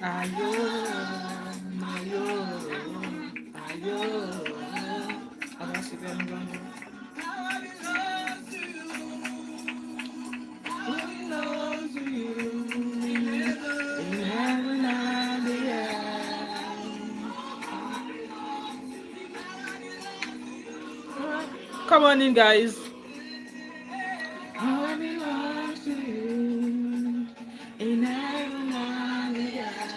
Ayo, ayo, ayo. I want to see them going. Who knows you? In heaven and the earth. Come on in, guys. I belong to you. In heaven and the earth.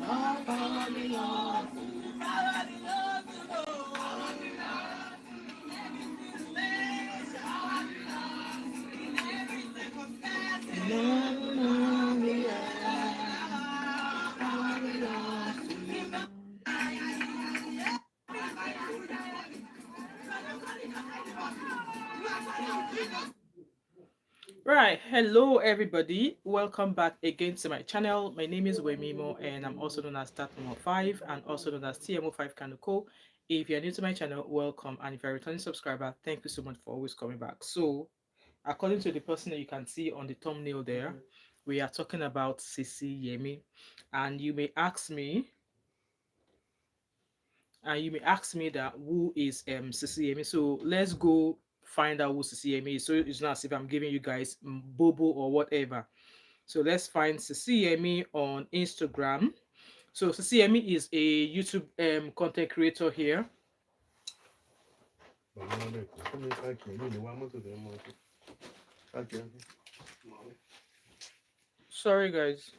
All power belongs to you. In heaven and the earth. Power belongs to you. Right, hello everybody. Welcome back again to my channel. My name is Wemimo and I'm also known as Thatmumof5 and also known as TMO5 Kanoko. If you're new to my channel, welcome, and if you're a returning subscriber, thank you so much for always coming back. So, according to the person that you can see on the thumbnail there, we are talking about Sisiyemmie, and you may ask me that who is Sisiyemmie. So let's go find out who Sisiyemmie is. So it's not as if I'm giving you guys bobo or whatever. So let's find Sisiyemmie on Instagram. So Sisiyemmie is a YouTube content creator here. Sorry guys.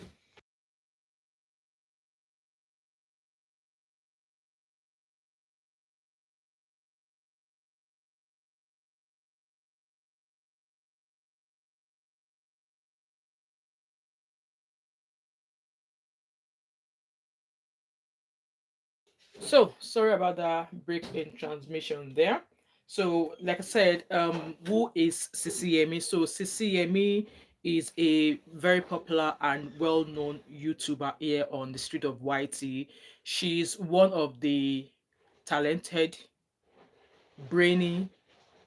So sorry about that break in transmission there. So like I said, who is Sisiyemmie? So Sisiyemmie is a very popular and well-known YouTuber here on the street of YT. She's one of the talented, brainy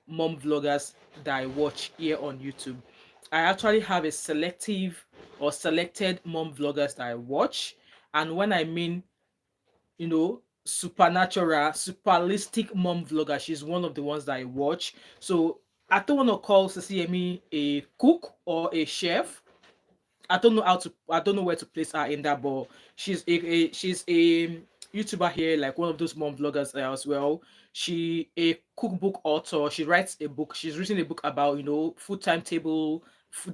mom vloggers that I watch here on YouTube. I actually have a selected mom vloggers that I watch, and when I mean supernatural, superlistic mom vlogger. She's one of the ones that I watch. So I don't want to call Sisiyemmie a cook or a chef. I don't know where to place her in that, but she's a YouTuber here, like one of those mom vloggers as well. She a cookbook author. She writes a book. She's written a book about food timetable,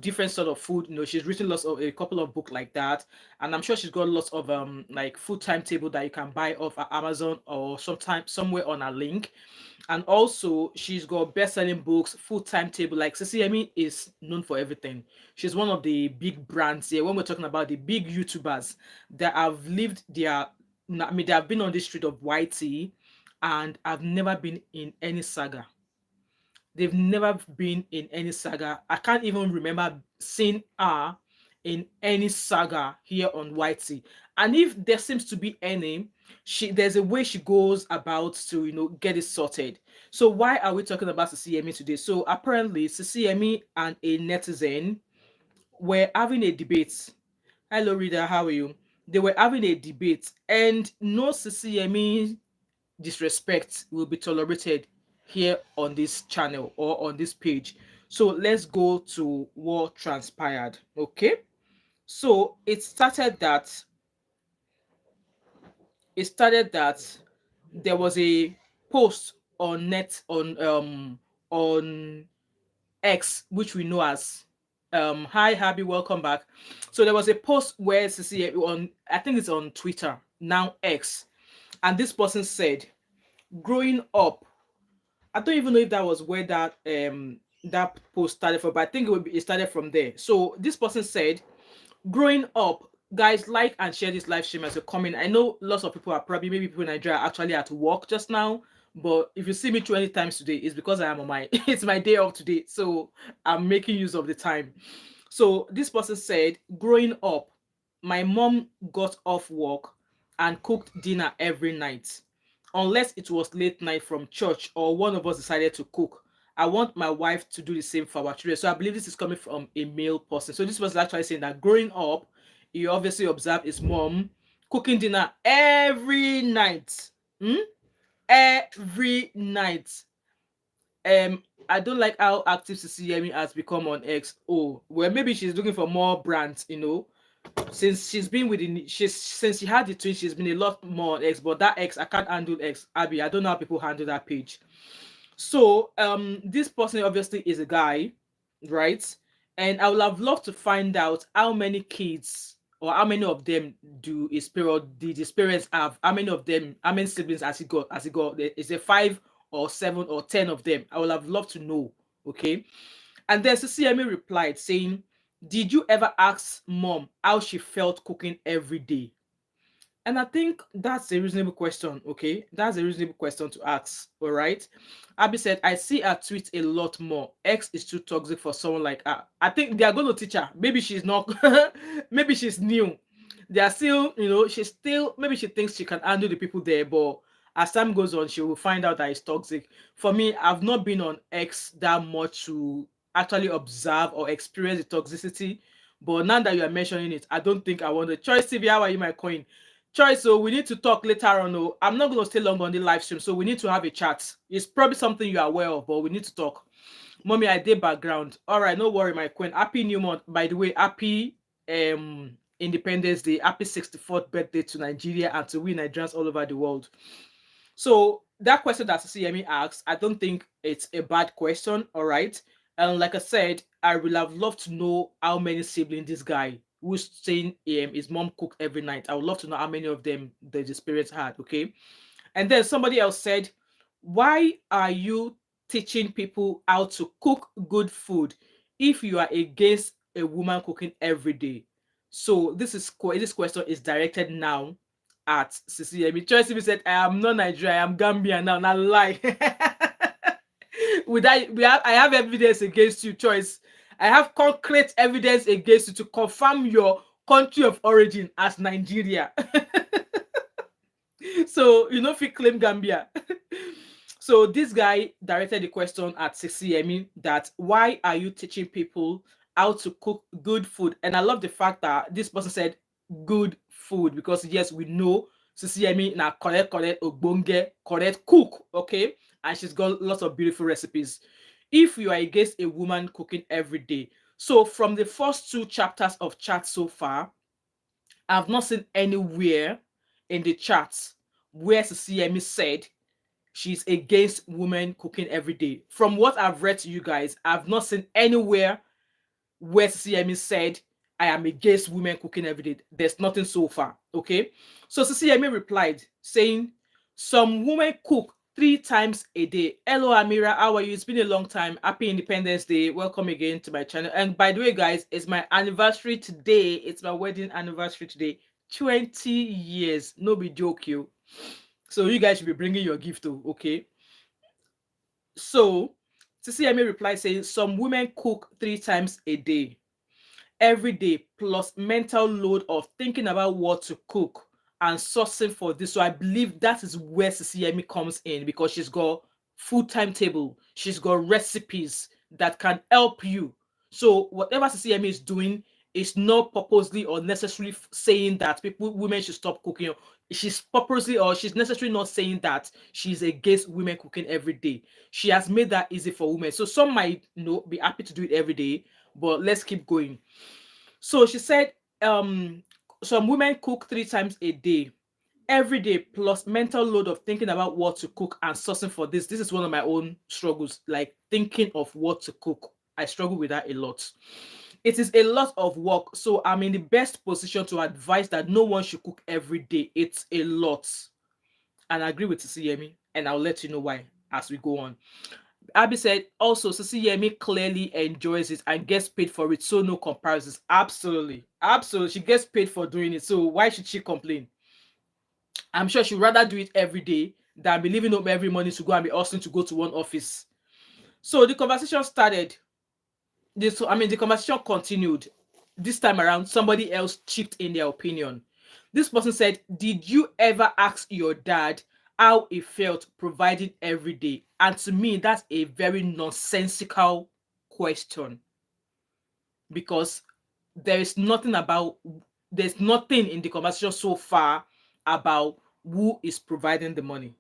different sort of food. She's written a couple of books like that, and I'm sure she's got lots of like food timetable that you can buy off at Amazon or sometime somewhere on a link. And also she's got best-selling books, food timetable. Like Sisiyemmie is known for everything. She's one of the big brands here when we're talking about the big YouTubers that have lived their I mean, they have been on the street of YT and have never been in any saga. They've never been in any saga. I can't even remember seeing her in any saga here on YT. And if there seems to be any, there's a way she goes about to get it sorted. So why are we talking about Sisiyemmie today? So apparently Sisiyemmie and a netizen were having a debate. Hello, reader, how are you? They were having a debate, and no Sisiyemmie disrespect will be tolerated here on this channel or on this page. So let's go to what transpired. Okay, so it started that there was a post on X, which we know as hi Happy, welcome back. So there was a post where CC on, I think it's on Twitter, now X, and this person said, growing up, I don't even know if that was where that post started from, but I think it started from there. So this person said, growing up, guys, like and share this live stream as you're coming. I know lots of people are probably, maybe people in Nigeria are actually at work just now, but if you see me 20 times today, it's because I am on my it's my day off today, so I'm making use of the time. So this person said, growing up, my mom got off work and cooked dinner every night, unless it was late night from church or one of us decided to cook. I want my wife to do the same for our children. So I believe this is coming from a male person. So this was actually saying that growing up, he obviously observed his mom cooking dinner every night. Hmm? Every night. I don't like how active Sisiyemmie has become on X. Oh, well, maybe she's looking for more brands, since she's been with since she had the twins, she's been a lot more on X. But that X, I can't handle X. Abby, I don't know how people handle that page. So this person obviously is a guy, right? And I would have loved to find out how many kids or how many of them do his parents have. How many of them, how many siblings has he got? Is it 5 or 7 or 10 of them? I would have loved to know. Okay. And then Sisiyemmie replied saying, "Did you ever ask mom how she felt cooking every day?" And I think that's a reasonable question, okay? That's a reasonable question to ask, all right? Abby said, "I see her tweet a lot more. X is too toxic for someone like her." I think they are going to teach her. Maybe she's not, maybe she's new. They are still, she's still, maybe she thinks she can handle the people there, but as time goes on, she will find out that it's toxic. For me, I've not been on X that much to actually observe or experience the toxicity. But now that you are mentioning it, I don't think I want to. Choice TV, how are you, my coin? Choice, so we need to talk later on. Oh, I'm not going to stay long on the live stream, so we need to have a chat. It's probably something you are aware of, but we need to talk. Mommy, I did background. All right, no worry, my queen. Happy new month. By the way, happy Independence Day. Happy 64th birthday to Nigeria and to we Nigerians all over the world. So that question that Sisiyemmie asked, I don't think it's a bad question. All right. And like I said, I would have loved to know how many siblings this guy who's saying his mom cooked every night. I would love to know how many of them the spirits had. Okay. And then somebody else said, "Why are you teaching people how to cook good food if you are against a woman cooking every day?" So this question is directed now at Sisiyemmie. Choice said, "I am not Nigerian, I am Gambian now." Not lie. I have evidence against you, Choice. I have concrete evidence against you to confirm your country of origin as Nigeria. So if you claim Gambia. So this guy directed the question at Sisiyemmie that why are you teaching people how to cook good food? And I love the fact that this person said good food because yes, we know Sisiyemmie na correct ogbonge correct cook, okay, and she's got lots of beautiful recipes. If you are against a woman cooking every day, so from the first 2 chapters of chat so far, I've not seen anywhere in the charts where Sisiyemmie said she's against women cooking every day. From what I've read to you guys, I've not seen anywhere where Sisiyemmie said I am against women cooking every day. There's nothing so far. Okay. So Sisiyemmie replied saying, "Some women cook 3 times a day." Hello, Amira. How are you? It's been a long time. Happy Independence Day. Welcome again to my channel. And by the way, guys, it's my anniversary today. It's my wedding anniversary today. 20 years. No be joke, you. So you guys should be bringing your gift too, okay? So Sisiyemmie replied saying, "Some women cook 3 times a day, every day, plus mental load of thinking about what to cook and sourcing for this." So I believe that is where Sisiyemmie comes in because she's got food timetable, she's got recipes that can help you. So whatever Sisiyemmie is doing is not purposely or necessarily saying that women should stop cooking. She's purposely or she's necessarily not saying that she's against women cooking every day. She has made that easy for women. So some might be happy to do it every day, but let's keep going. So she said, some women cook 3 times a day, every day, plus mental load of thinking about what to cook and sourcing for this. This is one of my own struggles, like thinking of what to cook. I struggle with that a lot. It is a lot of work, so I'm in the best position to advise that no one should cook every day. It's a lot. And I agree with Sisiyemmie, and I'll let you know why as we go on. Abby said, also, Sisiyemmie clearly enjoys it and gets paid for it, so no comparisons. Absolutely. Absolutely. She gets paid for doing it, so why should she complain? I'm sure she'd rather do it every day than be leaving home every morning to go and be hustling to go to one office. So the conversation started. The conversation continued. This time around, somebody else chipped in their opinion. This person said, "Did you ever ask your dad how he felt providing every day?" And to me, that's a very nonsensical question because there is nothing about there's nothing in the conversation so far about who is providing the money,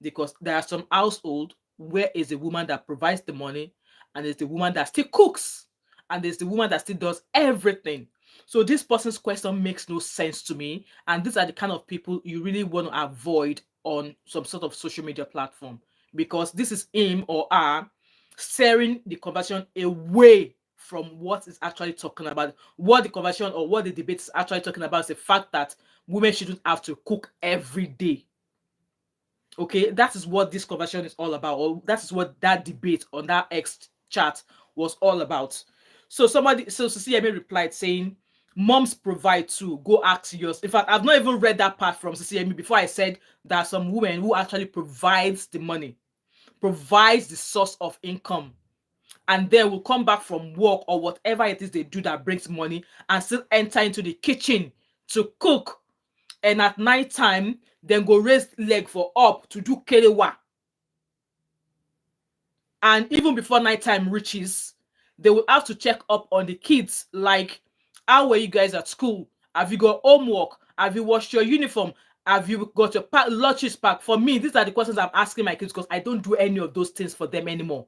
because there are some household where is a woman that provides the money, and there's the woman that still cooks, and there's the woman that still does everything. So this person's question makes no sense to me, and these are the kind of people you really want to avoid on some sort of social media platform, because this is him or her steering the conversation away from what is actually talking about. What the conversation or what the debate is actually talking about is the fact that women shouldn't have to cook every day. Okay, that is what this conversation is all about, or that is what that debate on that X chat was all about. So Sisiyemmie replied saying, "Moms provide too. Go ask yours." In fact, I've not even read that part from Sisiyemmie before I said there are some women who actually provides the money, provides the source of income, and then will come back from work or whatever it is they do that brings money and still enter into the kitchen to cook, and at night time then go raise leg for up to do kelewa. And even before nighttime reaches, they will have to check up on the kids, like, how were you guys at school? Have you got homework? Have you washed your uniform? Have you got your lunches packed? For me, these are the questions I'm asking my kids, because I don't do any of those things for them anymore.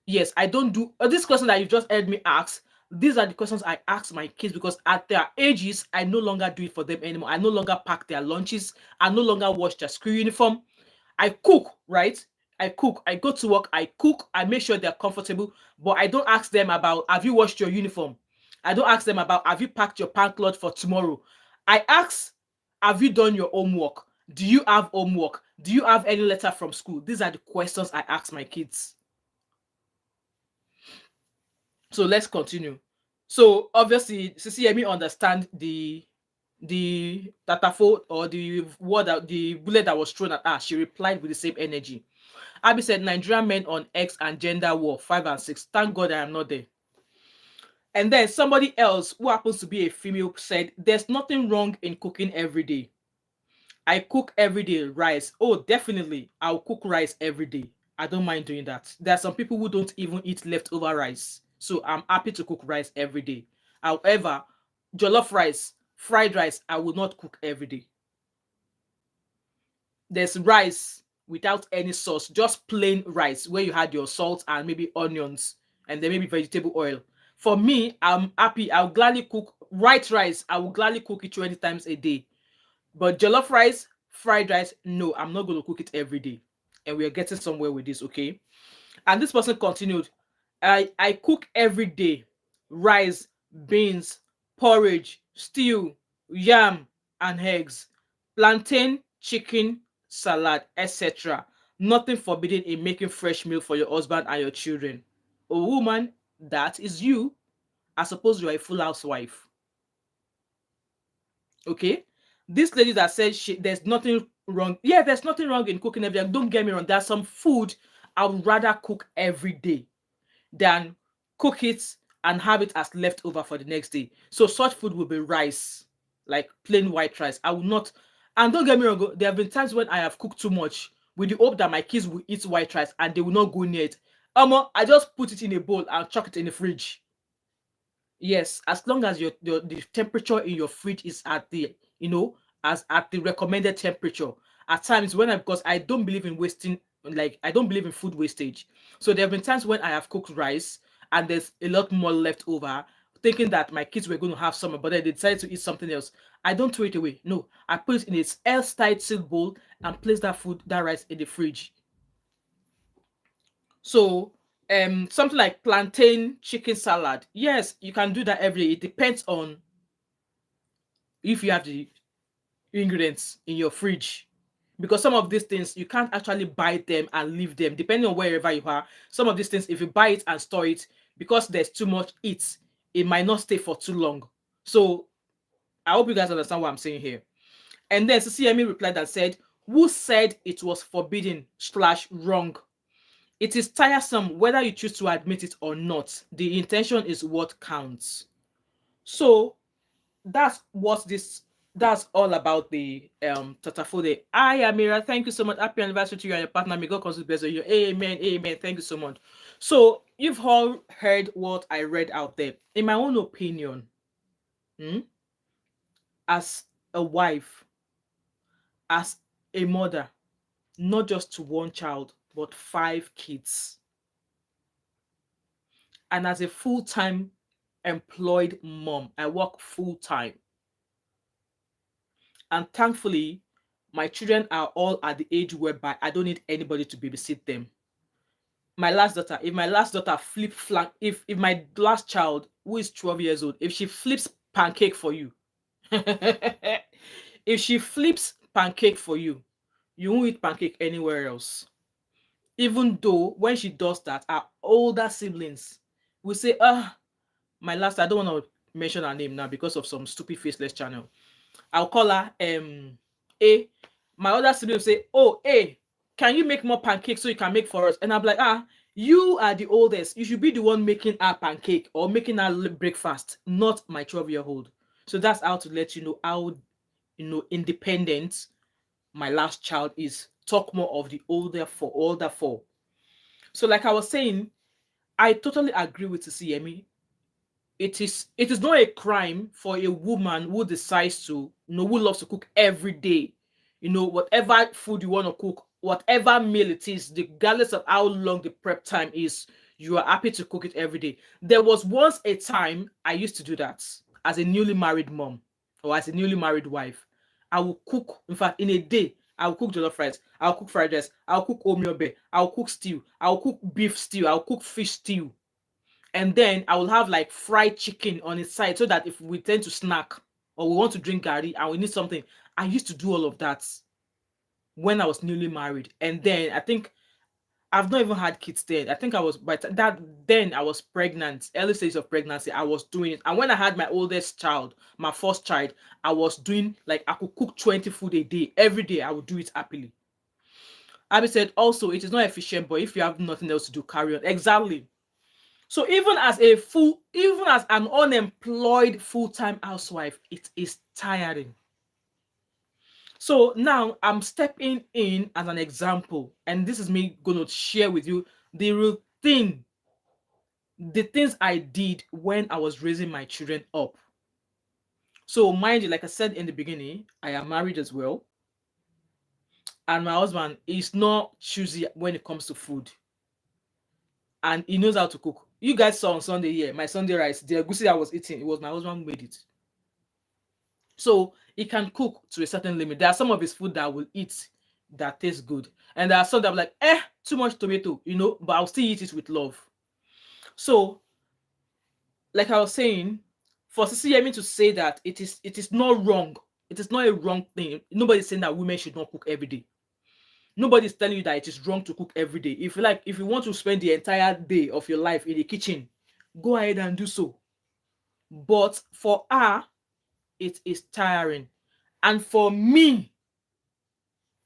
Yes, I don't do this question that you just heard me ask. These are the questions I ask my kids, because at their ages, I no longer do it for them anymore. I no longer pack their lunches. I no longer wash their school uniform. I cook, right? I cook. I go to work. I cook. I make sure they're comfortable. But I don't ask them about, have you washed your uniform? I don't ask them about, have you packed your pantload for tomorrow? I ask, have you done your homework? Do you have homework? Do you have any letter from school? These are the questions I ask my kids. So let's continue. So obviously, Sisiyemmie understand the tatafo, or the word that the bullet that was thrown at her. She replied with the same energy. Abby said, "Nigerian men on X and gender war 5 and 6. Thank God I am not there." And then somebody else who happens to be a female said, "There's nothing wrong in cooking every day. I cook every day rice." Oh, definitely. I'll cook rice every day. I don't mind doing that. There are some people who don't even eat leftover rice. So I'm happy to cook rice every day. However, jollof rice, fried rice, I will not cook every day. There's rice without any sauce, just plain rice where you had your salt and maybe onions and then maybe vegetable oil. For me, I'm happy. I'll gladly cook white rice. I will gladly cook it 20 times a day. But jollof rice, fried rice, no, I'm not going to cook it every day. And we are getting somewhere with this, okay? And this person continued, I cook every day. Rice, beans, porridge, stew, yam, and eggs, plantain, chicken, salad, etc. Nothing forbidden in making fresh meal for your husband and your children. Oh, woman, that is you. I suppose you are a full housewife. Okay, this lady that said there's nothing wrong. Yeah, there's nothing wrong in cooking every day. Don't get me wrong. There's some food I would rather cook every day than cook it and have it as leftover for the next day. So such food will be rice, like plain white rice. I will not. And don't get me wrong, there have been times when I have cooked too much with the hope that my kids will eat white rice and they will not go near it. I just put it in a bowl and chuck it in the fridge. Yes, as long as the temperature in your fridge is at the, as at the recommended temperature. At times when because I don't believe in wasting, like I don't believe in food wastage. So there have been times when I have cooked rice and there's a lot more left over, thinking that my kids were going to have some, but then they decided to eat something else. I don't throw it away. No, I put it in a airtight sealed bowl and place that rice in the fridge. So something like plantain chicken salad. Yes, you can do that every day. It depends on if you have the ingredients in your fridge. Because some of these things you can't actually buy them and leave them, depending on wherever you are. Some of these things, if you buy it and store it, because there's too much it might not stay for too long. So I hope you guys understand what I'm saying here. And then Sisiyemmie replied and said, "Who said it was forbidden / wrong? It is tiresome whether you choose to admit it or not. The intention is what counts." So that's all about the Tatafode. Hi Amira, thank you so much. Happy anniversary to you and your partner. May God continue to bless you. Amen. Amen. Thank you so much. So you've all heard what I read out there. In my own opinion, hmm, as a wife, as a mother, not just to one child, but 5 kids, and as a full-time employed mom, I work full-time. And thankfully, my children are all at the age whereby I don't need anybody to babysit them. My last daughter, if my last daughter flip flank, if my last child, who is 12 years old, if she flips pancake for you, if she flips pancake for you won't eat pancake anywhere else. Even though when she does that, our older siblings will say, my last, I don't want to mention her name now because of some stupid faceless channel. I'll call her A. My other sibling will say, oh, A, can you make more pancakes so you can make for us? And I'm like, you are the oldest. You should be the one making our pancake or making our breakfast, not my 12-year-old. So that's how to let you know how independent my last child is. Talk more of the older four. So like I was saying, I totally agree with Sisiyemmie. It is not a crime for a woman who decides to, who loves to cook every day, whatever food you want to cook, whatever meal it is, regardless of how long the prep time is, you are happy to cook it every day. There was once a time I used to do that as a newly married mom or as a newly married wife. I will cook, in fact, in a day, I will cook jollof rice, I'll cook fried rice, I'll cook omiobe, I'll cook stew, I'll cook beef stew, I'll cook fish stew, and then I will have like fried chicken on its side so that if we tend to snack or we want to drink gari and we need something. I used to do all of that when I was newly married. And then I think I've not even had kids then. I think I was by that then I was pregnant, early stage of pregnancy. I was doing it. And when I had my oldest child, my first child, I was doing like I could cook 20 food a day. Every day I would do it happily. Abby said also it is not efficient, but if you have nothing else to do, carry on. Exactly. So even as an unemployed full-time housewife, it is tiring. So now I'm stepping in as an example, and this is me going to share with you the real thing, the things I did when I was raising my children up. So mind you, like I said in the beginning, I am married as well, and my husband is not choosy when it comes to food, and he knows how to cook. You guys saw on Sunday here, my Sunday rice, the egusi I was eating, it was my husband who made it. So he can cook to a certain limit. There are some of his food that I will eat that tastes good. And there are some that I'm like, too much tomato, but I'll still eat it with love. So, like I was saying, for Sisiyemmie to say that it is not wrong. It is not a wrong thing. Nobody's saying that women should not cook every day. Nobody's telling you that it is wrong to cook every day. If you want to spend the entire day of your life in the kitchen, go ahead and do so. But for her, it is tiring. And for me,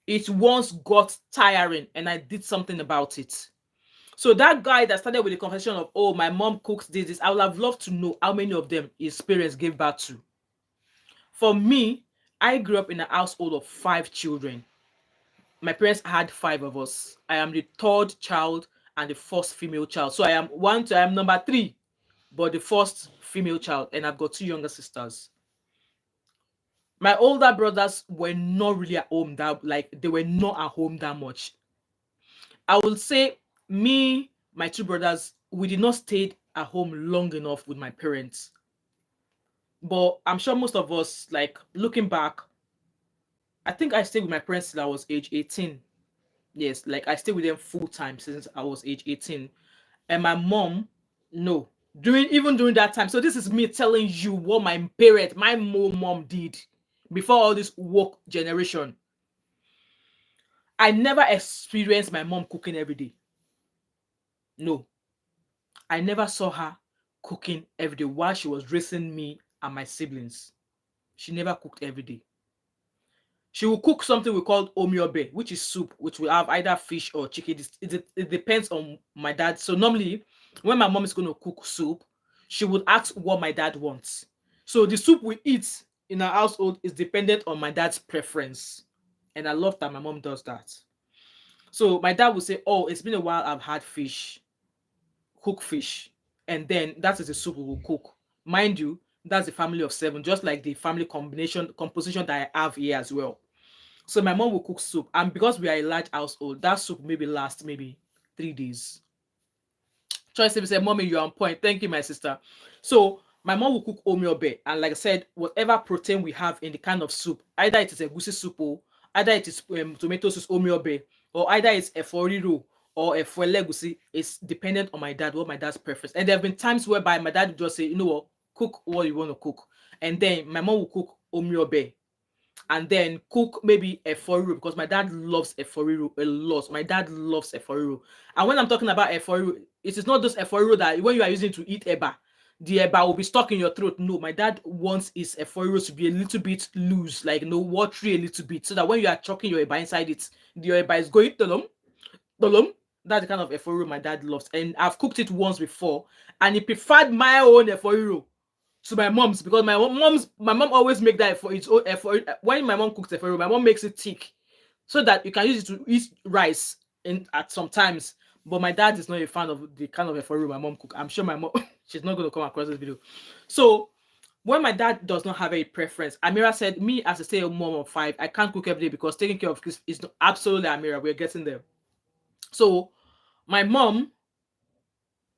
it once got tiring and I did something about it. So that guy that started with the conversation of, oh, my mom cooks this, I would have loved to know how many of them his parents gave birth to. For me, I grew up in a household of 5 children. My parents had 5 of us. I am the 3rd child and the first female child. So I am number 3, but the first female child, and I've got 2 younger sisters. My older brothers were not really at home they were not at home that much. I will say my 2 brothers, we did not stay at home long enough with my parents. But I'm sure most of us, like looking back, I think I stayed with my parents till I was age 18. Yes, like I stayed with them full time since I was age 18. And my mom, no, during that time. So this is me telling you what my mom did before all this woke generation. I never experienced my mom cooking every day. No, I never saw her cooking every day while she was raising me and my siblings. She never cooked every day. She will cook something we call omiobe, which is soup, which will have either fish or chicken. It depends on my dad. So normally, when my mom is going to cook soup, she would ask what my dad wants. So the soup we eat in our household is dependent on my dad's preference. And I love that my mom does that. So my dad would say, oh, it's been a while I've had fish. cook fish, and then that is the soup we will cook. Mind you, that's a family of 7, just like the family combination composition that I have here as well. So my mom will cook soup, and because we are a large household, that soup maybe last maybe 3 days. Choice If said, "Mommy, you're on point. Thank you, my sister." So my mom will cook omiobe, and like I said, whatever protein we have in the kind of soup, either it is a goosey soup, or either it is tomato sauce omiobe, or either it's a foriro or a legusi, it's dependent on my dad, what my dad's preference. And there have been times whereby my dad would just say, you know what, cook what you want to cook, and then my mom will cook omiobe and then cook maybe a eforiru, because my dad loves a eforiru a lot. My dad loves a eforiru. And when I'm talking about a eforiru, it is not just a eforiru that when you are using to eat eba, the eba will be stuck in your throat. No, my dad wants his eforiru to be a little bit loose, like watery a little bit, so that when you are chucking your eba inside it, the eba is going dolom, dolom. That's the kind of eforiru my dad loves. And I've cooked it once before, and he preferred my own eforiru to my mom's, because my mom always make that for its own effort. When my mom cooks eforiru, my mom makes it thick so that you can use it to eat rice in at sometimes. But my dad is not a fan of the kind of eforiru my mom cook. I'm sure my mom she's not going to come across this video. So when my dad does not have a preference, Amira said, "Me as a stay-at-home mom of 5, I can't cook every day because taking care of kids is not absolutely Amira. We're getting there." So my mom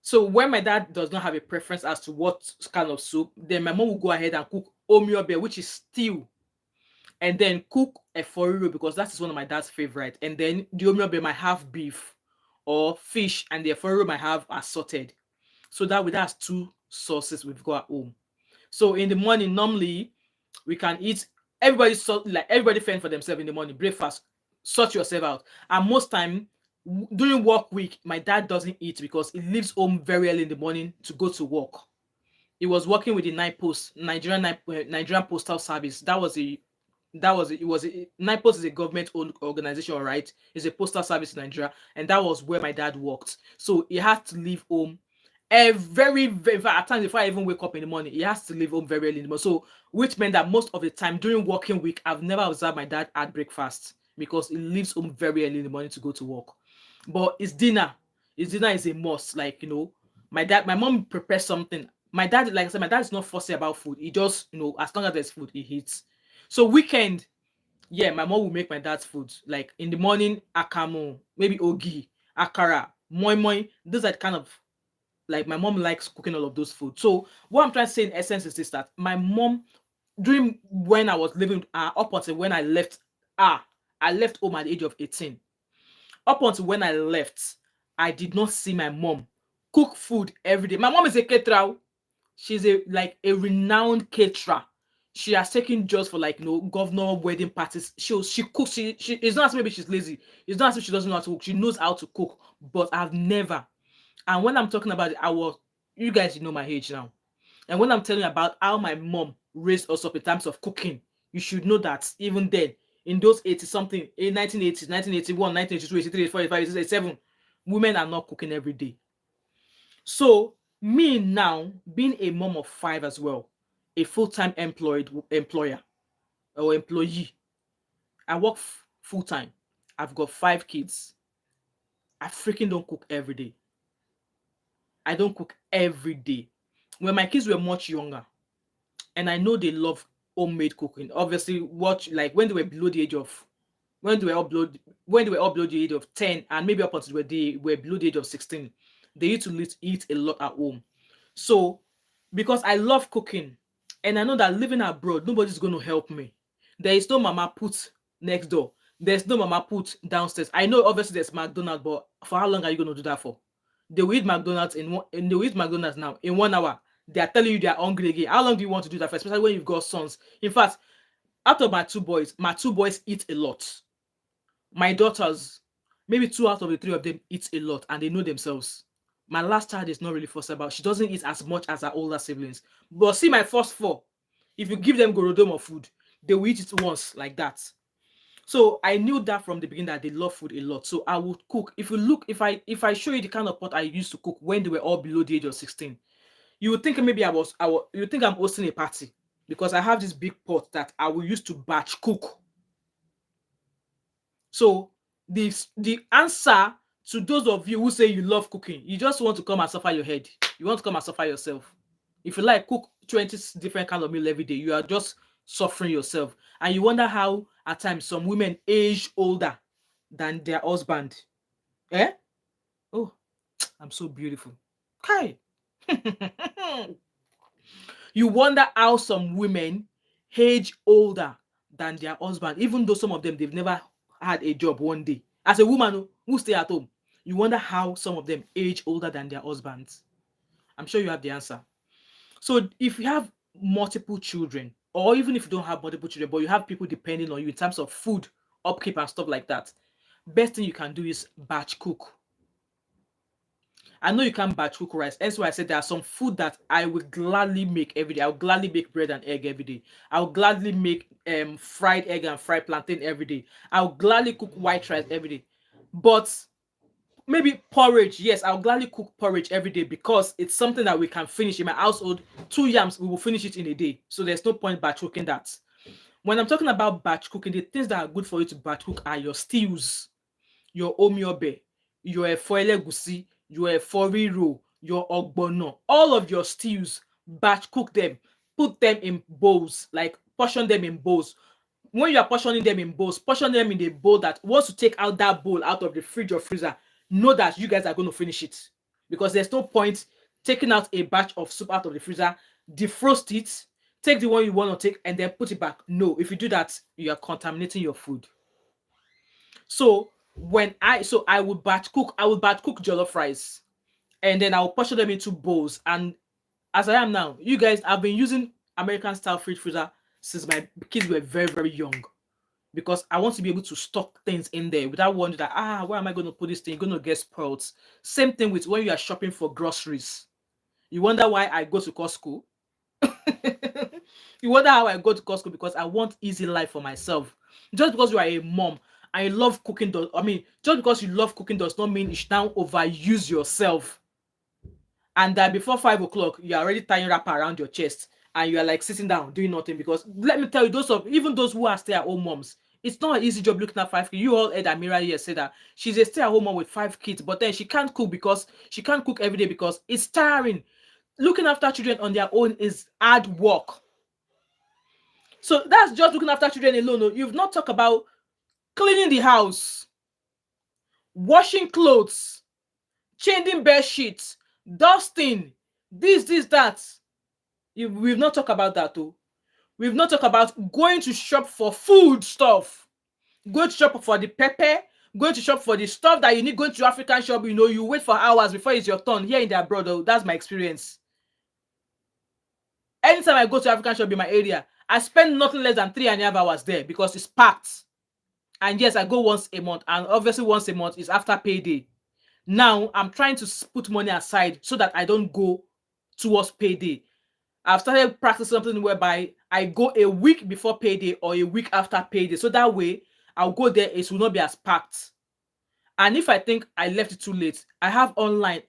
So when my dad does not have a preference as to what kind of soup, then my mom will go ahead and cook omiobe, which is stew, and then cook a foriro, because that is one of my dad's favorite. And then the omiobe might have beef or fish, and the foriro might have assorted. So that's 2 sauces we've got at home. So in the morning, normally we can eat. Everybody fend for themselves in the morning. Breakfast, sort yourself out. And most time during work week, my dad doesn't eat because he leaves home very early in the morning to go to work. He was working with the Nigerian Postal Service. NIPOS is a government-owned organization, right? It's a postal service in Nigeria, and that was where my dad worked. So he had to leave home very at times before I even wake up in the morning. He has to leave home very early in the morning. So which meant that most of the time during working week, I've never observed my dad at breakfast because he leaves home very early in the morning to go to work. But his dinner is a must. Like, my mom prepares something. My dad, like I said, my dad is not fussy about food. He just, as long as there's food, he eats. So weekend, yeah, my mom will make my dad's food. Like in the morning, akamu, maybe ogi, akara, moi moi. Those are the kind of, like, my mom likes cooking all of those food. So what I'm trying to say in essence is this: that my mom, during when I was living, up until when I left home at the age of 18. Up until when I left, I did not see my mom cook food every day. My mom is a caterer. She's a renowned caterer. She has taken jobs for, like, governor wedding parties. She cooks. She It's not as maybe she's lazy. It's not as if she doesn't know how to cook. She knows how to cook. But I've never. And when I'm talking about it, you guys know my age now. And when I'm telling you about how my mom raised us up in terms of cooking, you should know that even then, in those 80 something, in 1980s, 1981, 1982, 83, 84, 85, 86, 87, women are not cooking every day. So me now, being a mom of 5 as well, a full-time employer or employee, I work full-time. I've got 5 kids. I freaking don't cook every day. I don't cook every day. When my kids were much younger, and I know they love homemade cooking. Obviously, like when they were below the age of when they were up below the age of 10, and maybe up until they were below the age of 16, they used to eat a lot at home. So because I love cooking, and I know that living abroad, nobody's going to help me. There is no mama put next door. There's no mama put downstairs. I know obviously there's McDonald's, but for how long are you going to do that for? They will eat McDonald's they will eat McDonald's now in 1 hour. They are telling you they are hungry again. How long do you want to do that for? Especially when you've got sons. In fact, out of my 2 boys eat a lot. My daughters, maybe 2 out of the 3 of them eat a lot, and they know themselves. My last child is not really fussed about. She doesn't eat as much as her older siblings. But see my first 4, if you give them gorodomo food, they will eat it once like that. So I knew that from the beginning that they love food a lot. So I would cook. If I show you the kind of pot I used to cook when they were all below the age of 16, you would think maybe you think I'm hosting a party, because I have this big pot that I will use to batch cook. So the answer To those of you who say you love cooking, you just want to come and suffer your head. You want to come and suffer yourself. If you like cook 20 different kind of meal every day, you are just suffering yourself. And you wonder how at times some women age older than their husband. Eh? Oh, I'm so beautiful. Kai. You wonder how some women age older than their husband, even though some of them they've never had a job one day. As a woman who stay at home, you wonder how some of them age older than their husbands. I'm sure you have the answer. So if you have multiple children, or even if you don't have multiple children, but you have people depending on you in terms of food, upkeep, and stuff like that, best thing you can do is batch cook. I know you can't batch cook rice. That's why I said there are some food that I would gladly make every day. I would gladly make bread and egg every day. I would gladly make fried egg and fried plantain every day. I would gladly cook white rice every day. But maybe porridge. Yes, I'll gladly cook porridge every day because it's something that we can finish in my household. 2 yams, we will finish it in a day. So there's no point batch cooking that. When I'm talking about batch cooking, the things that are good for you to batch cook are your stews, your omiobe, your efo elegusi, your efo riro, your ogbono. All of your stews, batch cook them. Put them in bowls, like portion them in bowls. When you are portioning them in bowls, portion them in a bowl that once you take out that bowl out of the fridge or freezer, know that you guys are going to finish it. Because there's no point taking out a batch of soup out of the freezer, defrost it, take the one you want to take, and then put it back. No, if you do that, you are contaminating your food. So I would batch cook, jollof rice, and then I will portion them into bowls. And as I am now, you guys, I've been using American style fridge freezer since my kids were very, very young, because I want to be able to stock things in there without wondering that, where am I going to put this thing? You're going to get spoiled. Same thing with when you are shopping for groceries. You wonder why I go to Costco. You wonder how I go to Costco, because I want easy life for myself. Just because you are a mom and you love cooking, just because you love cooking does not mean you should now overuse yourself. And that before 5 o'clock, you're already tying wrapper around your chest and you are like sitting down doing nothing. Because let me tell you, even those who are stay-at-home moms, it's not an easy job looking at 5 kids. You all heard Amira here say that she's a stay-at-home mom with 5 kids, but then she can't cook every day because it's tiring. Looking after children on their own is hard work. So that's just looking after children alone. You've not talked about cleaning the house, washing clothes, changing bed sheets, dusting, this, that. We've not talked about that too. We've not talked about going to shop for food stuff, going to shop for the pepper, going to shop for the stuff that you need, going to African shop, you wait for hours before it's your turn. Here in the abroad, though, that's my experience. Anytime I go to African shop in my area, I spend nothing less than 3.5 hours there because it's packed. And yes, I go once a month, and obviously once a month is after payday. Now I'm trying to put money aside so that I don't go towards payday. I've started practicing something whereby I go a week before payday or a week after payday. So that way I'll go there, it will not be as packed. And if I think I left it too late, I have online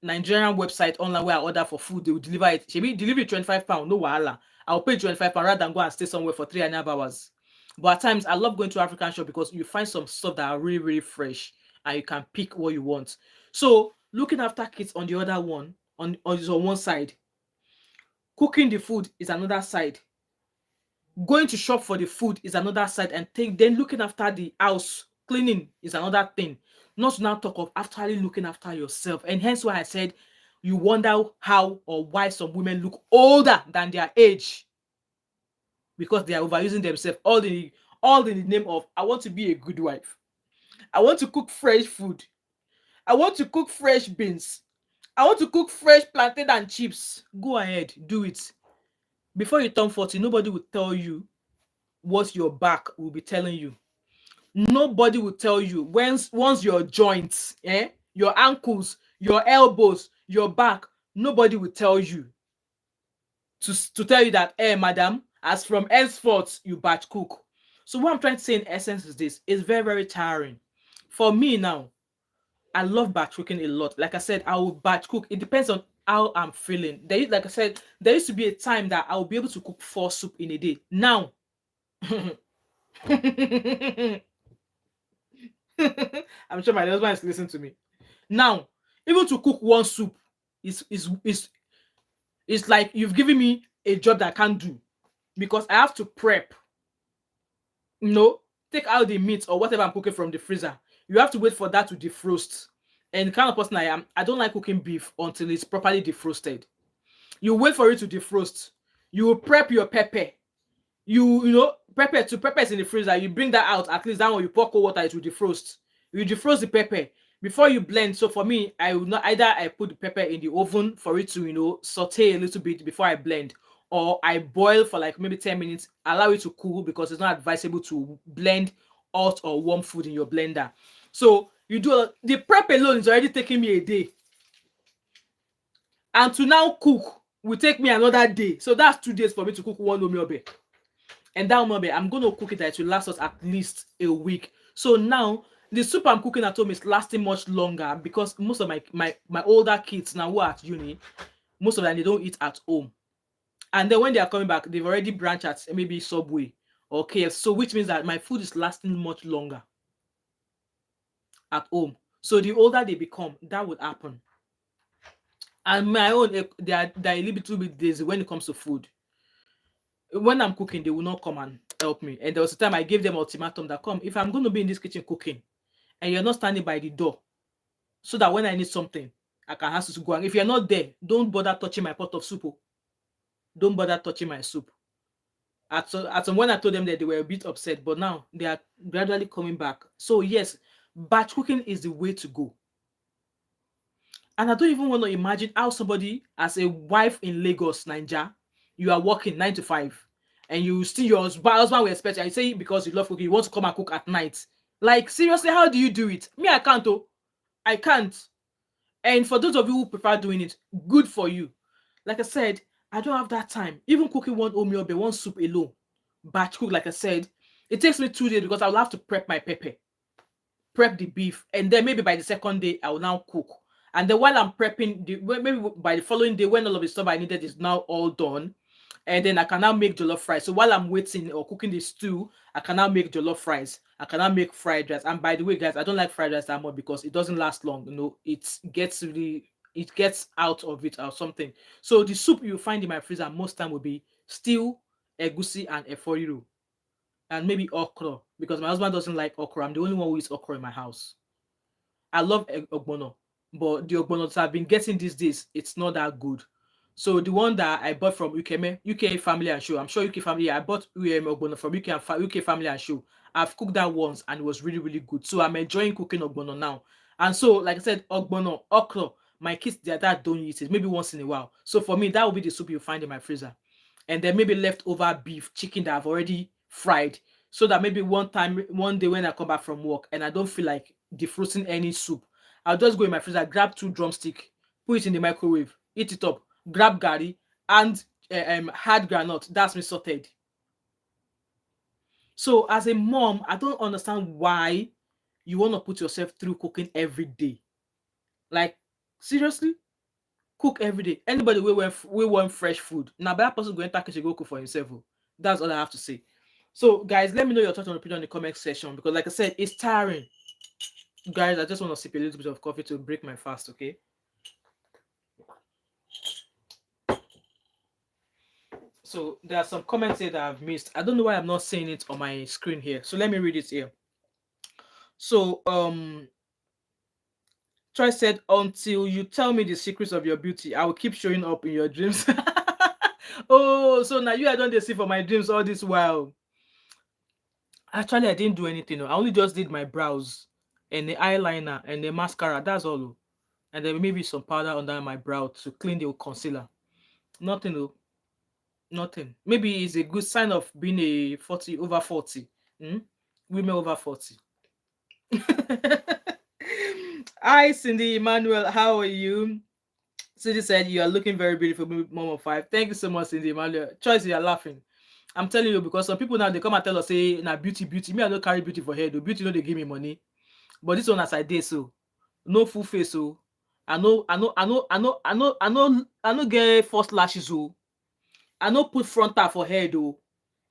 Nigerian website online where I order for food. They will deliver it. Delivery £25, no wahala. I'll pay £25 rather than go and stay somewhere for 3.5 hours. But at times I love going to African shop because you find some stuff that are really, really fresh and you can pick what you want. So looking after kids on the other one, on one side, cooking the food is another side. Going to shop for the food is another side, and then looking after the house, cleaning is another thing. Not to now talk of actually looking after yourself. And hence why I said you wonder how or why some women look older than their age, because they are overusing themselves, all in the name of I want to be a good wife. I want to cook fresh food. I want to cook fresh beans. I want to cook fresh plantain and chips. Go ahead, do it. Before you turn 40, nobody will tell you what your back will be telling you. Nobody will tell you once your joints, your ankles, your elbows, your back, nobody will tell you to tell you that, madam, as from henceforth, you batch cook. So what I'm trying to say in essence is this: it's very, very tiring. For me now, I love batch cooking a lot. Like I said, I will batch cook. It depends on how I'm feeling. Like I said, there used to be a time that I will be able to cook 4 soup in a day. Now, I'm sure my husband is listening to me. Now, even to cook one soup is like you've given me a job that I can't do because I have to prep. Take out the meat or whatever I'm cooking from the freezer. You have to wait for that to defrost. And the kind of person I am, I don't like cooking beef until it's properly defrosted. You wait for it to defrost. You will prep your pepper. Pepper is in the freezer. You bring that out. At least that one you pour cold water, it will defrost. You defrost the pepper before you blend. So for me, I will not either I put the pepper in the oven for it to saute a little bit before I blend, or I boil for like maybe 10 minutes, allow it to cool because it's not advisable to blend hot or warm food in your blender. So the prep alone is already taking me a day, and to now cook will take me another day. So that's 2 days for me to cook one omiobe. And that omiobe, I'm going to cook it that it will last us at least a week. So now the soup I'm cooking at home is lasting much longer because most of my older kids now who are at uni, most of them, they don't eat at home. And then when they are coming back, they've already branched at maybe Subway or KFC. So which means that my food is lasting much longer at home. So the older they become, that would happen. And my own, they are a little bit lazy when it comes to food. When I'm cooking, they will not come and help me. And there was a time I gave them ultimatum that come, if I'm going to be in this kitchen cooking and you're not standing by the door, so that when I need something, I can ask you to go. And if you're not there, don't bother touching my pot of soup. Don't bother touching my soup. At some when I told them that, they were a bit upset, but now they are gradually coming back. So yes, batch cooking is the way to go. And I don't even want to imagine how somebody, as a wife in Lagos, Nigeria, you are working 9 to 5, and you still your husband will expect you. I say because you love cooking, you want to come and cook at night. Like seriously, how do you do it? Me, I can't. Oh, I can't. And for those of you who prefer doing it, good for you. Like I said, I don't have that time. Even cooking one omiobe, one soup alone, batch cook, like I said, it takes me 2 days because I will have to prep my pepper, prep the beef, and then maybe by the second day, I will now cook. And then while I'm prepping, maybe by the following day, when all of the stuff I needed is now all done, and then I can now make jollof fries. So while I'm waiting or cooking the stew, I can now make jollof fries. I can now make fried rice. And by the way, guys, I don't like fried rice that much because it doesn't last long. It gets out of it or something. So the soup you find in my freezer most time will be stew, egusi, and eforiru, and maybe okra because my husband doesn't like okra. I'm the only one who eats okra in my house. I love ogbono, but the ogbonos I've been getting these days, it's not that good. So the one that I bought from UK Family and Show, I'm sure UK Family, I bought ogbono from UK Family and Show. I've cooked that once and it was really, really good. So I'm enjoying cooking ogbono now. And so, like I said, ogbono, okra, my kids, their dad don't eat it, maybe once in a while. So for me, that will be the soup you find in my freezer. And then maybe leftover beef, chicken that I've already fried. So that maybe one day when I come back from work and I don't feel like defrosting any soup, I'll just go in my freezer, grab 2 drumsticks, put it in the microwave, eat it up, grab gari and hard granite. That's me sorted. So as a mom, I don't understand why you want to put yourself through cooking every day. Like seriously, cook every day. Anybody we want fresh food. Now that person go enter kitchen go cook for himself. That's all I have to say. So guys, let me know your thoughts and opinion in the comment section because like I said, it's tiring. Guys, I just want to sip a little bit of coffee to break my fast, okay? So there are some comments here that I've missed. I don't know why I'm not seeing it on my screen here. So let me read it here. So Troy said, until you tell me the secrets of your beauty, I will keep showing up in your dreams. Oh, so now you I don't see for my dreams all this while. Actually, I didn't do anything. I only just did my brows and the eyeliner and the mascara. That's all. And then maybe some powder under my brow to clean the concealer. Nothing though. Nothing. Maybe it's a good sign of being a 40 over 40. Women over 40. Hi, Cindy Emmanuel. How are you? Cindy said you are looking very beautiful, mom of 5. Thank you so much, Cindy Emmanuel. Choice, you are laughing. I'm telling you because some people now they come and tell us say na beauty. Me I don't carry beauty for head. The beauty no they give me money. But this one as I did so, no full face so. I know get false lashes so. I no put frontal for head though.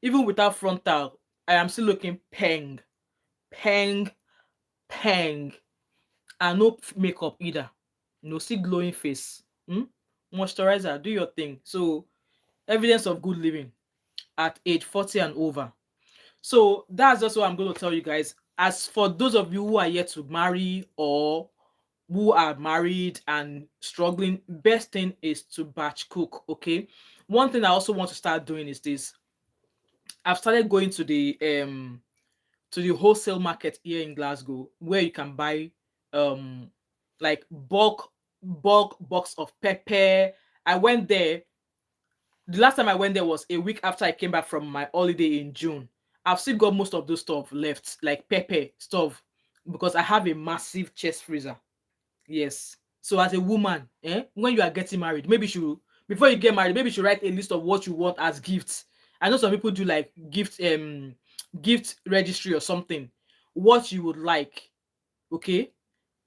Even without frontal, I am still looking peng, peng, and no makeup either. No, see glowing face. Moisturizer, do your thing. So evidence of good living at age 40 and over. So that's just what I'm going to tell you guys. As for those of you who are yet to marry or who are married and struggling, best thing is to batch cook. Okay. One thing I also want to start doing is this. I've started going to the wholesale market here in Glasgow, where you can buy um like bulk box of pepper. I went there. The last time I went there was a week after I came back from my holiday in June. I've still got most of those stuff left, like pepper stuff, because I have a massive chest freezer. Yes. So as a woman, when you are getting married, maybe you should, before you get married, maybe you should write a list of what you want as gifts. I know some people do like gift registry or something. What you would like, okay?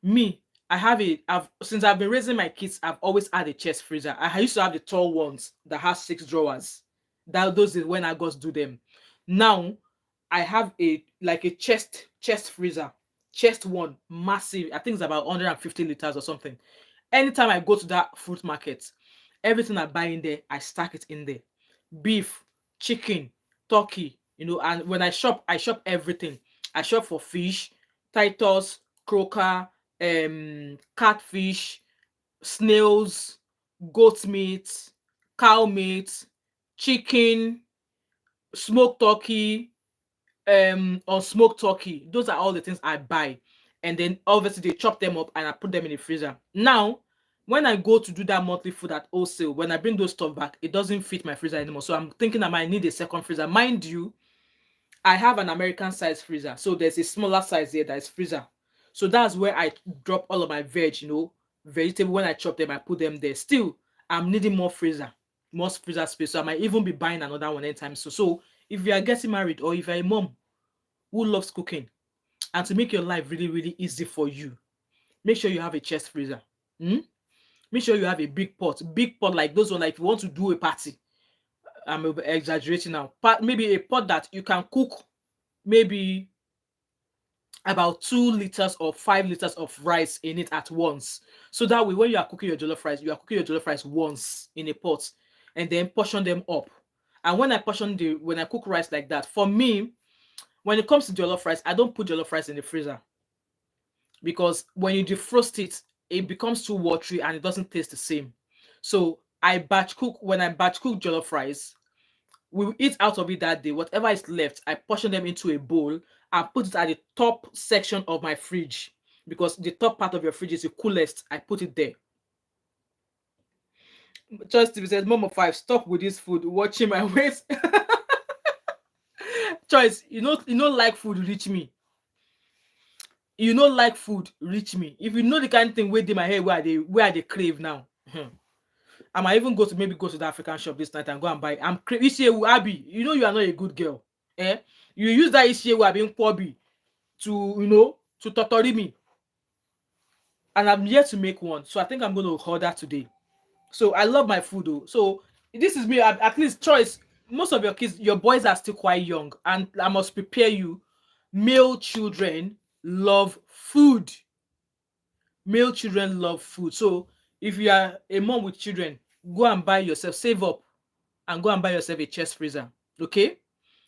Me, I've since I've been raising my kids, I've always had a chest freezer. I used to have the tall ones that has 6 drawers. Those is when I got to do them. Now I have a chest freezer, chest one, massive. I think it's about 150 liters or something. Anytime I go to that fruit market, everything I buy in there, I stack it in there. Beef, chicken, turkey, and when I shop everything. I shop for fish, titus, croaker, catfish, snails, goat meat, cow meat, chicken, smoked turkey, or smoked turkey. Those are all the things I buy. And then obviously they chop them up and I put them in the freezer. Now, when I go to do that monthly food at wholesale, when I bring those stuff back, it doesn't fit my freezer anymore. So I'm thinking I might need a second freezer. Mind you, I have an American size freezer. So there's a smaller size here that is freezer. So that's where I drop all of my vegetable. When I chop them, I put them there. Still, I'm needing more freezer space. So I might even be buying another one anytime. So if you are getting married or if you're a mom who loves cooking and to make your life really, really easy for you, make sure you have a chest freezer. Hmm? Make sure you have a big pot like those one. Like if you want to do a party, I'm exaggerating now. Maybe a pot that you can cook maybe about 2 liters or 5 liters of rice in it at once. So that way, when you are cooking your jollof rice, you are cooking your jollof rice once in a pot and then portion them up. And when I cook rice like that, for me, when it comes to jollof rice, I don't put jollof rice in the freezer because when you defrost it, it becomes too watery and it doesn't taste the same. So when I batch cook jollof rice, we will eat out of it that day. Whatever is left, I portion them into a bowl and put it at the top section of my fridge because the top part of your fridge is the coolest. I put it there. Just Steve says, Mom of 5, stop with this food, watching my weight. Choice, like food reach me. Like food reach me. If you know the kind of thing wey dey my head where they crave now. I might even go to the African shop this night and go and buy. Isiewu Abi, you are not a good girl. You use that Isiewu Abi Nkwobi to totori me. And I'm yet to make one. So I think I'm going to order today. So I love my food though. So this is me, at least choice. Most of your boys are still quite young. And I must prepare you. Male children love food. Male children love food. So if you are a mom with children, go and buy yourself, save up and go and buy yourself a chest freezer. Okay?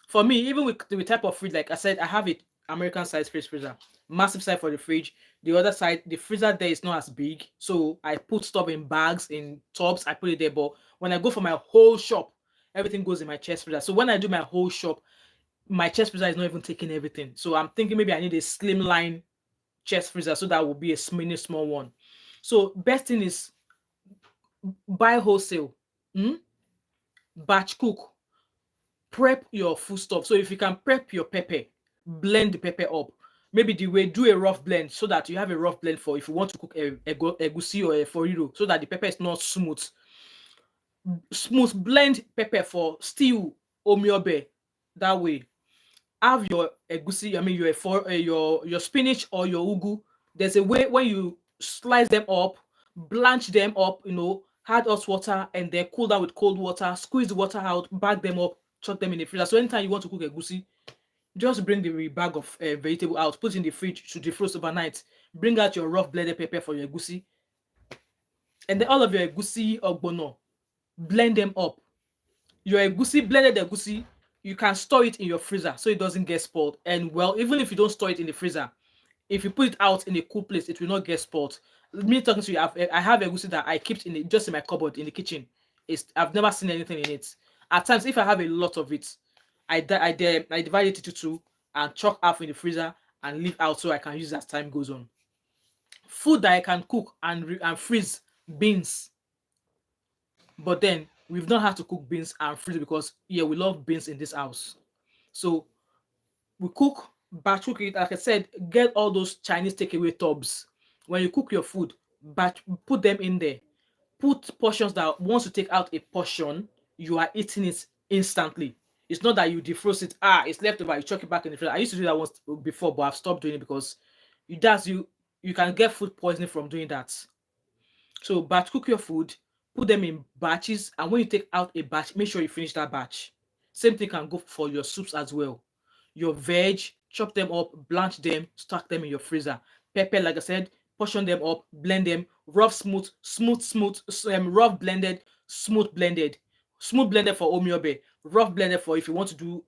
For me, even with the type of fridge, like I said, I have a American size freezer. Massive size for the fridge. The other side, the freezer there is not as big. So I put stuff in bags, in tubs, I put it there. But when I go for my whole shop, everything goes in my chest freezer. So when I do my whole shop, my chest freezer is not even taking everything. So I'm thinking maybe I need a slimline chest freezer, so that will be a mini small one. So best thing is buy wholesale, batch cook, prep your food stuff. So if you can prep your pepper, blend the pepper up. Maybe do a rough blend so that you have a rough blend for if you want to cook a egusi or a foriro, so that the pepper is not smooth. Blend pepper for stew omiobe. That way, have your egusi, I mean your spinach or your ugu. There's a way when you slice them up, blanch them up, add hot water and then cool down with cold water, squeeze the water out, bag them up, chuck them in the freezer. So anytime you want to cook egusi, Just bring the bag of vegetable out, put in the fridge to defrost overnight. Bring out your rough blended pepper for your egusi, and then all of your egusi ogbono, blend them up. Your egusi, blended egusi, you can store it in your freezer so it doesn't get spoiled. And well, even if you don't store it in the freezer, if you put it out in a cool place, it will not get spoiled. Me talking to you, I have egusi that I kept just in my cupboard in the kitchen. I've never seen anything in it. At times, if I have a lot of it, I divide it into two and chuck half in the freezer and leave out so I can use as time goes on. Food that I can cook and freeze: beans. But then we've not had to cook beans and freeze because yeah, we love beans in this house. So we cook, batch cook it. Like I said, get all those Chinese takeaway tubs. When you cook your food, batch put them in there. Put portions that once you take out a portion, you are eating it instantly. It's not that you defrost it. It's left over. You chuck it back in the freezer. I used to do that once before, but I've stopped doing it because you can get food poisoning from doing that. So batch cook your food, put them in batches, and when you take out a batch, make sure you finish that batch. Same thing can go for your soups as well. Your veg, chop them up, blanch them, stack them in your freezer. Pepper, like I said, portion them up, blend them, rough, smooth, rough blended, smooth blended. Smooth blended for omiobe, rough blended for if you want to do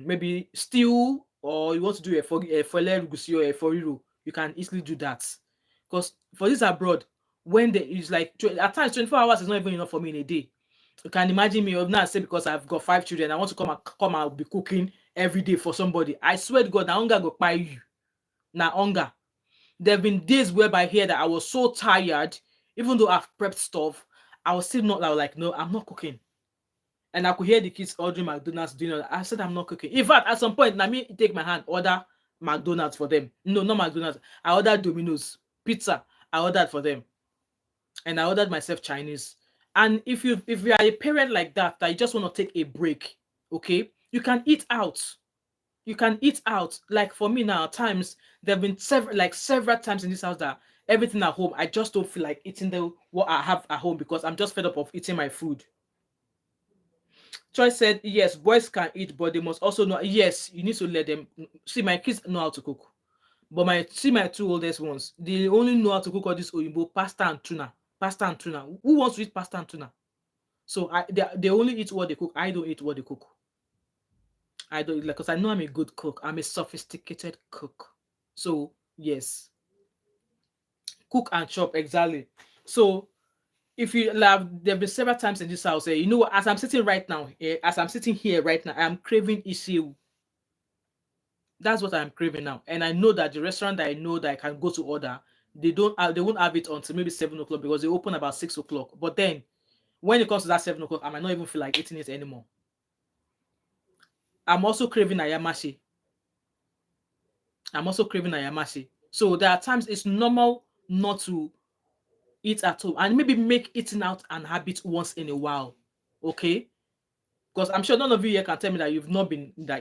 maybe stew, or you want to do a fole rugusi or a foriro, you can easily do that. Because for this abroad, when there is like at times 24 hours is not even enough for me in a day. You can imagine me of not say because I've got 5 children, I want to come and be cooking every day for somebody. I swear to God, na hunger go kpai you. Na hunger. There have been days whereby here that I was so tired, even though I've prepped stuff, I was still not like, no, I'm not cooking. And I could hear the kids ordering McDonald's dinner. I said I'm not cooking. In fact, at some point, let me take my hand, order McDonald's for them. No, not McDonald's. I ordered Domino's pizza. I ordered for them, and I ordered myself Chinese. And if you are a parent like that you just want to take a break, okay, you can eat out. You can eat out. Like for me now, at times there have been several times in this house that everything at home, I just don't feel like eating what I have at home because I'm just fed up of eating my food. Choice said, yes, boys can eat, but they must also know. Yes, you need to let them. See, my kids know how to cook. But my two oldest ones, they only know how to cook all this oyinbo pasta and tuna. Pasta and tuna. Who wants to eat pasta and tuna? So they only eat what they cook. I don't eat what they cook. I don't like because I know I'm a good cook. I'm a sophisticated cook. So yes, cook and chop exactly. So if you love, there have been several times in this house. You know, as I'm sitting right now, as I'm sitting here right now, I'm craving issue. That's what I'm craving now, and I know that the restaurant that I know that I can go to order, they won't have it until maybe 7 o'clock because they open about 6 o'clock. But then when it comes to that 7 o'clock, I might not even feel like eating it anymore. I'm also craving ayamashi. So there are times it's normal not to eat at home and maybe make eating out an habit once in a while. Okay? Because I'm sure none of you here can tell me that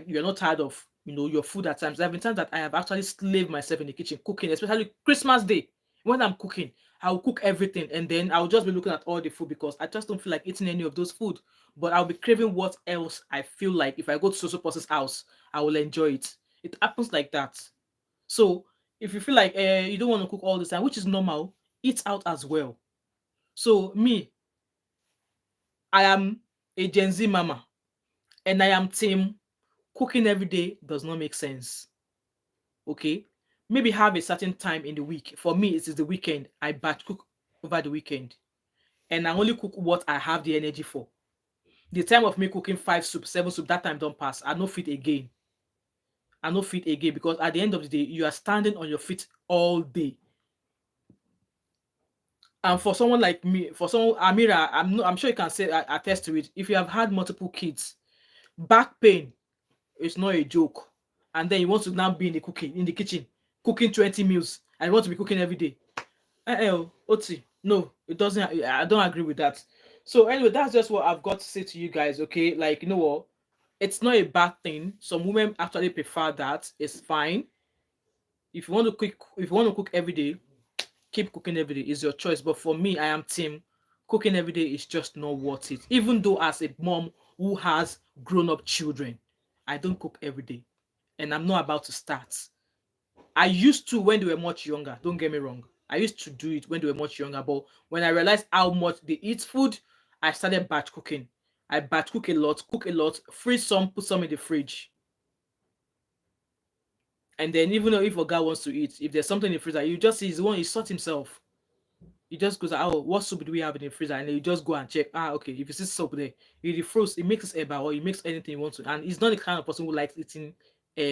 you're not tired of your food at times. There have been times that I have actually slaved myself in the kitchen cooking, especially Christmas Day. When I'm cooking, I'll cook everything and then I'll just be looking at all the food because I just don't feel like eating any of those food. But I'll be craving what else I feel like if I go to so person's house, I will enjoy it. It happens like that. So if you feel like you don't want to cook all the time, which is normal, eat out as well. So me, I am a Gen Z mama and I am team cooking every day does not make sense. Okay? Maybe have a certain time in the week. For me, it is the weekend. I batch cook over the weekend. And I only cook what I have the energy for. The time of me cooking 5 soup, 7 soup, that time don't pass. I no fit again. Because at the end of the day, you are standing on your feet all day. And for someone like me, for someone Amira, I'm sure you can say attest to it. If you have had multiple kids, back pain is not a joke. And then you want to now be in the kitchen, cooking 20 meals, and you want to be cooking every day. Oti, no, it doesn't. I don't agree with that. So anyway, that's just what I've got to say to you guys. Okay, like you know what, it's not a bad thing. Some women actually prefer that. It's fine. If you want to cook every day, keep cooking every day. It's your choice. But for me, I am team cooking every day is just not worth it. Even though as a mom who has grown-up children, I don't cook every day. and I'm not about to start. I used to when they were much younger. Don't get me wrong. I used to do it when they were much younger, but when I realized how much they eat food, I started batch cooking. I batch cook a lot, freeze some, put some in the fridge. And then even though if a guy wants to eat, if there's something in the freezer, you just see he's the one he sort himself. He just goes, oh, what soup do we have in the freezer? And then you just go and check. Ah, okay. If you see soup there, he defrosts, he makes eba or he makes anything he wants to. And he's not the kind of person who likes eating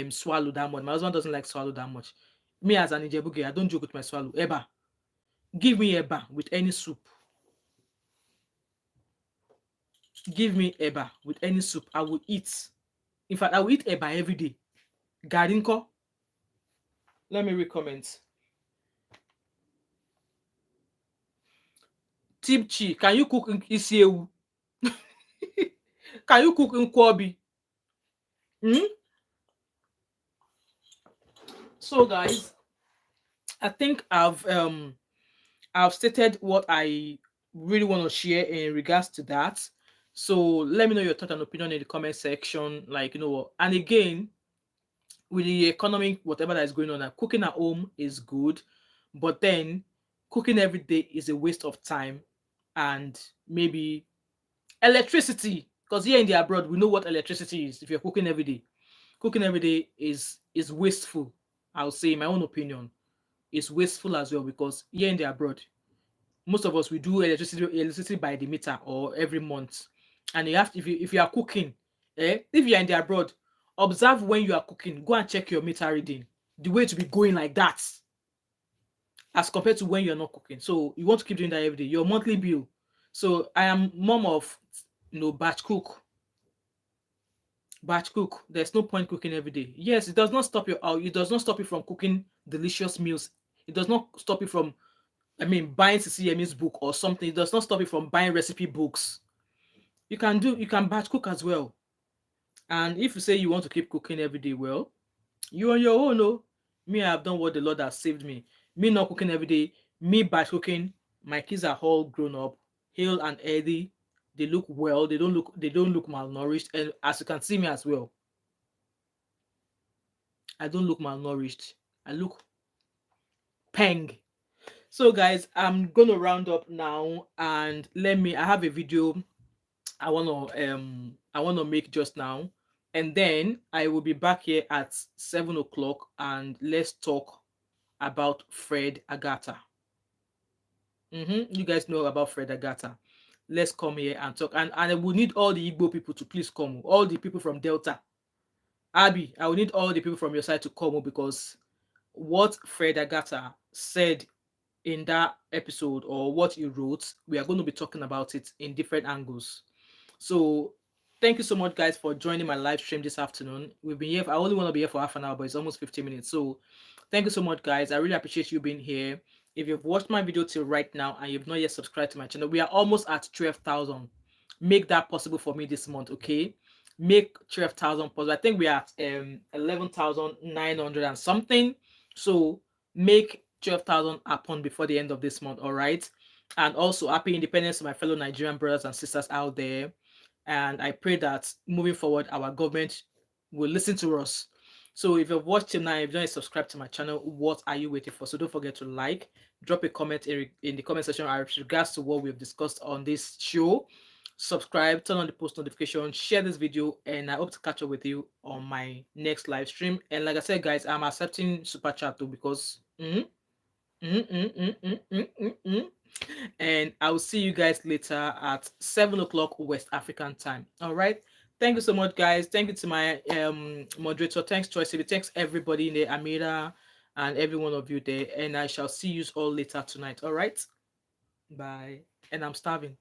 swallow that much. My husband doesn't like swallow that much. Me as an Ijebu girl, I don't joke with my swallow. Eba. Give me eba with any soup. Give me eba with any soup. I will eat. In fact, I will eat eba every day. Garinko. Let me recommend. Tipchi, can you cook isiewu? Can you cook nkwobi? Hmm? So guys, I think I've stated what I really want to share in regards to that. So let me know your thought and opinion in the comment section. Like, you know what? And again, with the economic whatever that is going on, now, cooking at home is good, but then cooking every day is a waste of time and maybe electricity. Because here in the abroad, we know what electricity is. If you're cooking every day is wasteful. I'll say, in my own opinion, is wasteful as well because here in the abroad, most of us we do electricity by the meter or every month, and you have to, if you are cooking, if you are in the abroad, observe when you are cooking, go and check your meter reading, the way to be going like that as compared to when you're not cooking. So you want to keep doing that every day, your monthly bill. So I am mom of, batch cook. There's no point cooking every day. Yes, it does not stop you out. It does not stop you from cooking delicious meals. It does not stop you from, buying Sisiemmie's book or something. It does not stop you from buying recipe books. You can batch cook as well. And if you say you want to keep cooking every day, well, you on your own. No, me, I have done what the Lord has saved me. Me not cooking every day. Me batch cooking. My kids are all grown up, hale and healthy. They look well. They don't look malnourished. And as you can see me as well, I don't look malnourished. I look peng. So guys, I'm gonna round up now and I have a video I wanna make just now, and then I will be back here at 7 o'clock and let's talk about Fred Agatha. You guys know about Fred Agatha. Let's come here and talk, and I will need all the Igbo people to please come, all the people from Delta. Abby, I will need all the people from your side to come because what Fred Agatha said in that episode or what he wrote, we are going to be talking about it in different angles. So thank you so much, guys, for joining my live stream this afternoon. We've been here. I only want to be here for half an hour, but it's almost 15 minutes. So thank you so much, guys. I really appreciate you being here. If you've watched my video till right now and you've not yet subscribed to my channel, we are almost at 12,000. Make that possible for me this month, okay? Make 12,000 possible. I think we are at 11,900 and something. So make 12,000 upon before the end of this month, all right? And also happy independence to my fellow Nigerian brothers and sisters out there. And I pray that moving forward, our government will listen to us. So if you've watched him now, if you don't subscribe to my channel, what are you waiting for? So don't forget to like, drop a comment in the comment section with regards to what we've discussed on this show. Subscribe, turn on the post notification, share this video, and I hope to catch up with you on my next live stream. And like I said, guys, I'm accepting super chat too because and I'll see you guys later at 7 o'clock West African time. All right. Thank you so much, guys. Thank you to my moderator. Thanks, Choice. Thanks, everybody in there, Amira, and every one of you there. And I shall see you all later tonight. All right. Bye. And I'm starving.